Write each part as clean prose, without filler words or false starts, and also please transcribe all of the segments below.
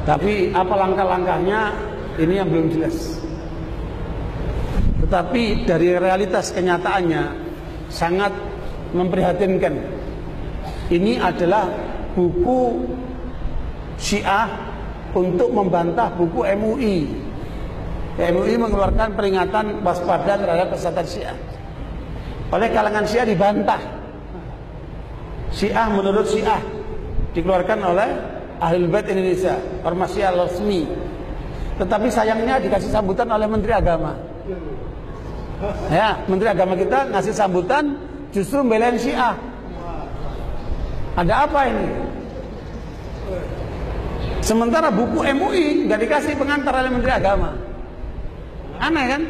Tapi apa langkah-langkahnya ini yang belum jelas. Tetapi dari realitas kenyataannya sangat memprihatinkan. Ini adalah buku Syiah untuk membantah buku MUI. MUI mengeluarkan peringatan waspada terhadap kesesatan Syiah. Oleh kalangan Syiah dibantah. Syiah menurut Syiah dikeluarkan oleh Ahlul Bait Indonesia, ormas Syiah resmi. Tetapi sayangnya dikasih sambutan oleh Menteri Agama. Ya, Menteri Agama kita ngasih sambutan justru membelain Syiah. Ada apa ini? Sementara buku MUI nggak dikasih pengantar oleh Menteri Agama. Aneh kan?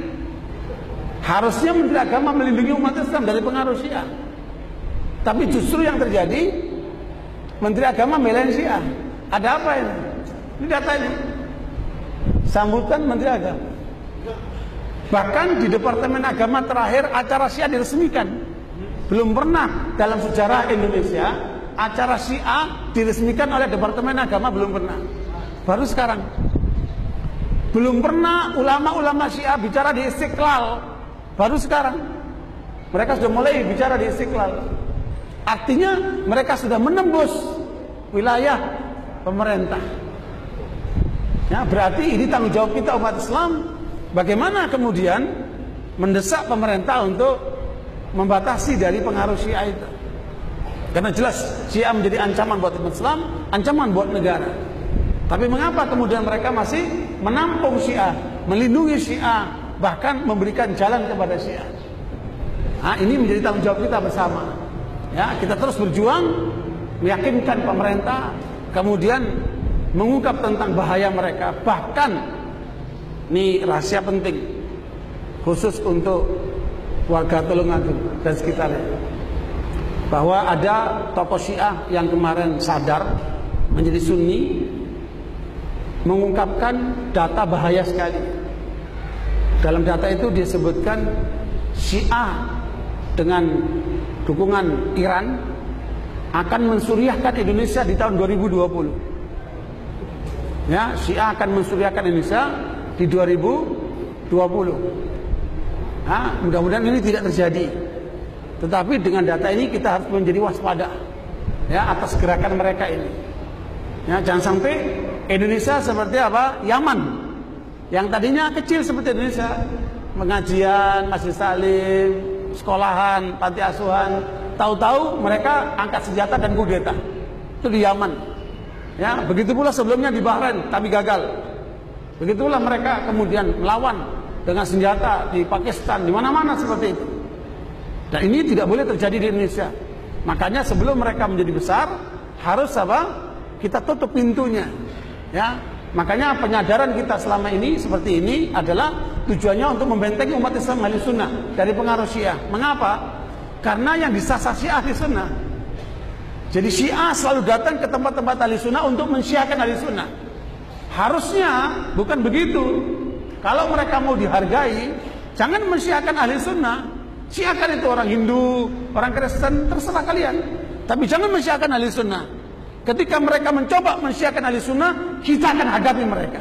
Harusnya Menteri Agama melindungi umat Islam dari pengaruh Syiah. Tapi justru yang terjadi Menteri Agama membelain Syiah. Ada apa ini? Ini data ini. Sambutan Menteri Agama. Bahkan di Departemen Agama terakhir acara Syiah diresmikan. Belum pernah dalam sejarah Indonesia acara Syiah diresmikan oleh Departemen Agama, belum pernah. Baru sekarang. Belum pernah ulama-ulama Syiah bicara di Istiqlal. Baru sekarang. Mereka sudah mulai bicara di Istiqlal. Artinya mereka sudah menembus wilayah pemerintah. Ya, berarti ini tanggung jawab kita umat Islam. Bagaimana kemudian mendesak pemerintah untuk membatasi dari pengaruh Syiah itu. Karena jelas Syiah menjadi ancaman buat umat Islam, ancaman buat negara. Tapi mengapa kemudian mereka masih menampung Syiah, melindungi Syiah, bahkan memberikan jalan kepada Syiah? Nah, ini menjadi tanggung jawab kita bersama. Ya, kita terus berjuang meyakinkan pemerintah, kemudian mengungkap tentang bahaya mereka. Bahkan ini rahasia penting khusus untuk warga Tulungagung dan sekitarnya, bahwa ada tokoh Syiah yang kemarin sadar menjadi Sunni, mengungkapkan data bahaya sekali. Dalam data itu disebutkan Syiah dengan dukungan Iran akan mensuriahkan Indonesia di tahun 2020. Ya, Syiah akan mensuriahkan Indonesia di 2020. Nah, mudah-mudahan ini tidak terjadi. Tetapi dengan data ini kita harus menjadi waspada, ya, atas gerakan mereka ini. Ya, jangan sampai Indonesia seperti apa? Yaman, yang tadinya kecil seperti Indonesia, pengajian, masjid salim, sekolahan, panti asuhan, tahu-tahu mereka angkat senjata dan kudeta. Itu di Yaman. Ya, begitu pula sebelumnya di Bahrain, tapi gagal. Begitulah mereka kemudian melawan dengan senjata di Pakistan, di mana-mana seperti itu. Dan ini tidak boleh terjadi di Indonesia. Makanya sebelum mereka menjadi besar, harus apa? Kita tutup pintunya. Ya, makanya penyadaran kita selama ini seperti ini adalah tujuannya untuk membentengi umat Islam Ahli Sunnah dari pengaruh Syiah. Mengapa? Karena yang disasar Syiah Ahli Sunnah. Jadi Syiah selalu datang ke tempat-tempat Ahli Sunnah untuk mensyiahkan Ahli Sunnah. Harusnya bukan begitu. Kalau mereka mau dihargai, jangan mensyiahkan Ahli Sunnah. Syiahkan itu orang Hindu, orang Kristen, terserah kalian. Tapi jangan mensyiahkan Ahli Sunnah. Ketika mereka mencoba mensyiahkan Ahli Sunnah, kita akan hadapi mereka.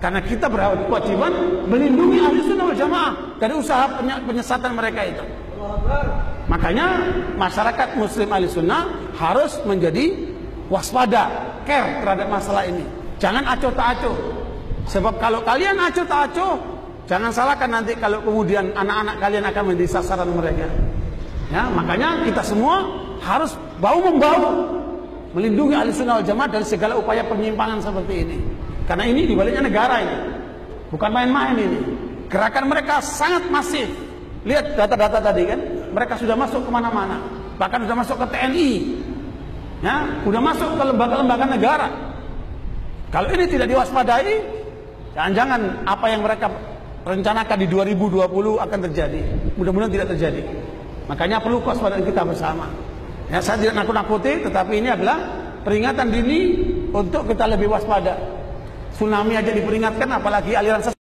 Karena kita berkewajiban melindungi Ahli Sunnah wal Jamaah dari usaha penyesatan mereka itu. Makanya masyarakat Muslim Ahli Sunnah harus menjadi waspada, care terhadap masalah ini. Jangan acuh tak acuh. Sebab kalau kalian acuh tak acuh, jangan salahkan nanti kalau kemudian anak-anak kalian akan menjadi sasaran mereka. Ya, makanya kita semua harus bahu-membahu melindungi Ahli Sunnah wal Jamaah dari segala upaya penyimpangan seperti ini. Karena ini dibaliknya negara ini, bukan main-main ini. Gerakan mereka sangat masif. Lihat data-data tadi kan, mereka sudah masuk kemana-mana, bahkan sudah masuk ke TNI, ya, sudah masuk ke lembaga-lembaga negara. Kalau ini tidak diwaspadai, jangan-jangan apa yang mereka rencanakan di 2020 akan terjadi. Mudah-mudahan tidak terjadi. Makanya perlu kewaspadaan kita bersama. Ya, saya tidak nakut-nakuti, tetapi ini adalah peringatan dini untuk kita lebih waspada. Tsunami aja diperingatkan, apalagi aliran sesat.